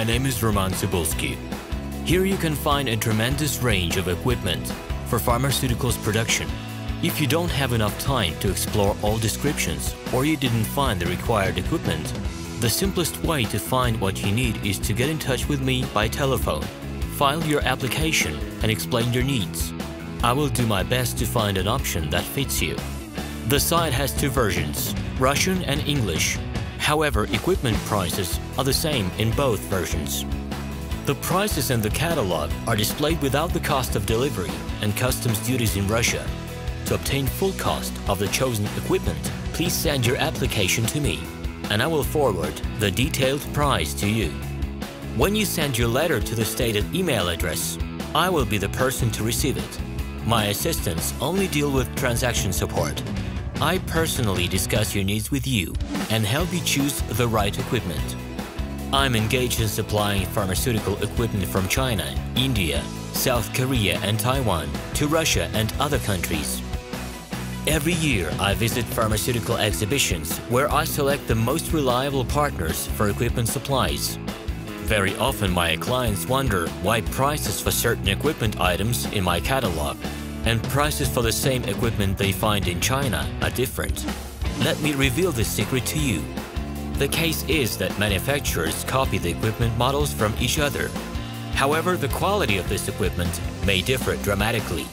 my name is Roman Cybulski. Here you can find a tremendous range of equipment for pharmaceuticals production. If you don't have enough time to explore all descriptions or you didn't find the required equipment, the simplest way to find what you need is to get in touch with me by telephone. File your application and explain your needs. I will do my best to find an option that fits you. The site has two versions, Russian and English. However, equipment prices are the same in both versions. The prices in the catalog are displayed without the cost of delivery and customs duties in Russia. To obtain full cost of the chosen equipment, please send your application to me, and I will forward the detailed price to you. When you send your letter to the stated email address, I will be the person to receive it. My assistants only deal with transaction support. I personally discuss your needs with you and help you choose the right equipment. I'm engaged in supplying pharmaceutical equipment from China, India, South Korea and Taiwan to Russia and other countries. Every year, I visit pharmaceutical exhibitions where I select the most reliable partners for equipment supplies. Very often, my clients wonder why prices for certain equipment items in my catalog and prices for the same equipment they find in China are different. Let me reveal this secret to you. The case is that manufacturers copy the equipment models from each other. However, the quality of this equipment may differ dramatically.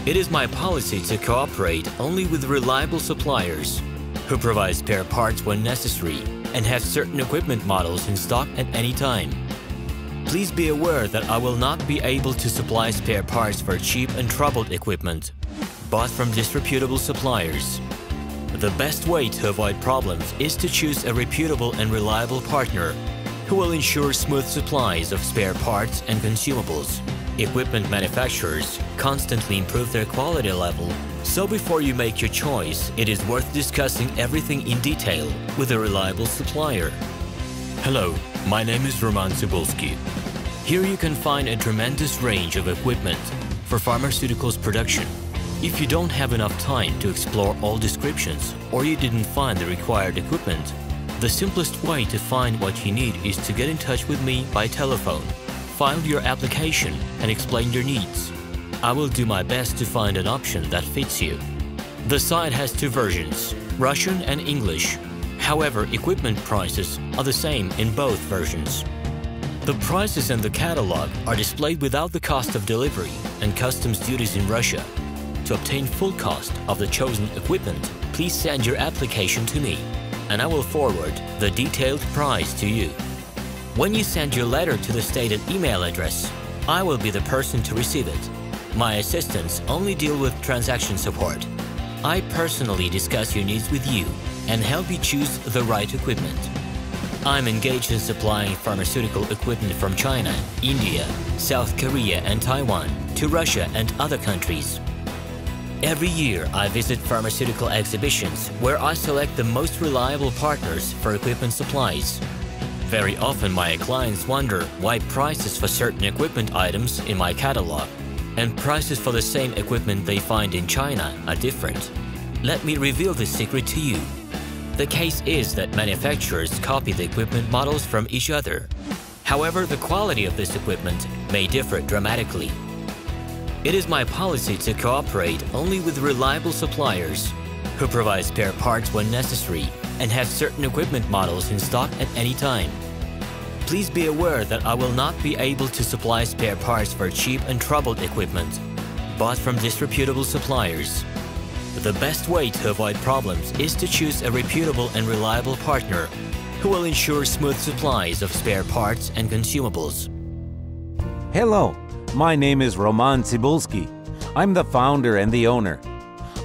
It is my policy to cooperate only with reliable suppliers who provide spare parts when necessary and have certain equipment models in stock at any time. Please be aware that I will not be able to supply spare parts for cheap and troubled equipment bought from disreputable suppliers. The best way to avoid problems is to choose a reputable and reliable partner who will ensure smooth supplies of spare parts and consumables. Equipment manufacturers constantly improve their quality level, so before you make your choice, it is worth discussing everything in detail with a reliable supplier. Hello, my name is Roman Cybulski. Here you can find a tremendous range of equipment for pharmaceuticals production. If you don't have enough time to explore all descriptions or you didn't find the required equipment, the simplest way to find what you need is to get in touch with me by telephone. File your application and explain your needs. I will do my best to find an option that fits you. The site has two versions, Russian and English. However, equipment prices are the same in both versions. The prices in the catalog are displayed without the cost of delivery and customs duties in Russia. To obtain full cost of the chosen equipment, please send your application to me, and I will forward the detailed price to you. When you send your letter to the stated email address, I will be the person to receive it. My assistants only deal with transaction support. I personally discuss your needs with you and help you choose the right equipment. I'm engaged in supplying pharmaceutical equipment from China, India, South Korea and Taiwan to Russia and other countries. Every year, I visit pharmaceutical exhibitions where I select the most reliable partners for equipment supplies. Very often, my clients wonder why prices for certain equipment items in my catalog and prices for the same equipment they find in China are different. Let me reveal this secret to you. The case is that manufacturers copy the equipment models from each other. However, the quality of this equipment may differ dramatically. It is my policy to cooperate only with reliable suppliers who provide spare parts when necessary and have certain equipment models in stock at any time. Please be aware that I will not be able to supply spare parts for cheap and troubled equipment bought from disreputable suppliers. The best way to avoid problems is to choose a reputable and reliable partner who will ensure smooth supplies of spare parts and consumables. Hello, my name is Roman Cybulski. I'm the founder and the owner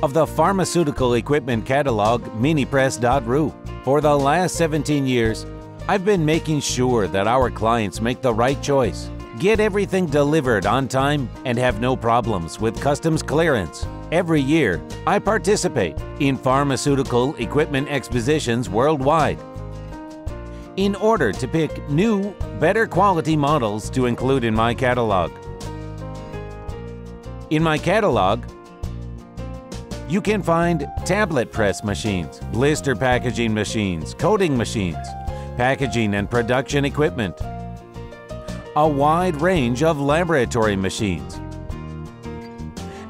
of the pharmaceutical equipment catalog Minipress.ru. For the last 17 years, I've been making sure that our clients make the right choice, get everything delivered on time, and have no problems with customs clearance. Every year, I participate in pharmaceutical equipment expositions worldwide in order to pick new, better quality models to include in my catalog. In my catalog, you can find tablet press machines, blister packaging machines, coating machines, packaging and production equipment, a wide range of laboratory machines,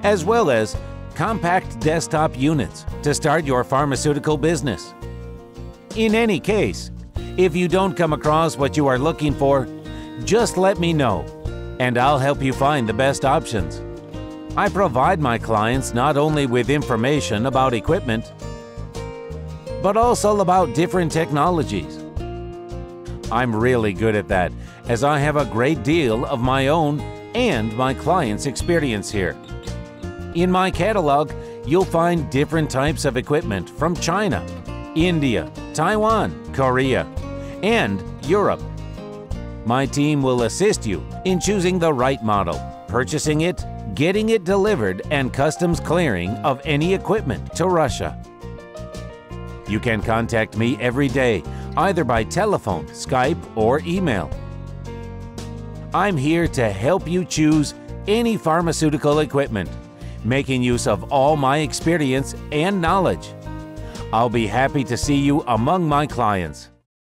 as well as compact desktop units to start your pharmaceutical business. In any case, if you don't come across what you are looking for, just let me know, and I'll help you find the best options. I provide my clients not only with information about equipment, but also about different technologies. I'm really good at that, as I have a great deal of my own and my clients' experience here. In my catalog, you'll find different types of equipment from China, India, Taiwan, Korea, and Europe. My team will assist you in choosing the right model, purchasing it, getting it delivered, and customs clearing of any equipment to Russia. You can contact me every day, either by telephone, Skype, or email. I'm here to help you choose any pharmaceutical equipment, making use of all my experience and knowledge. I'll be happy to see you among my clients.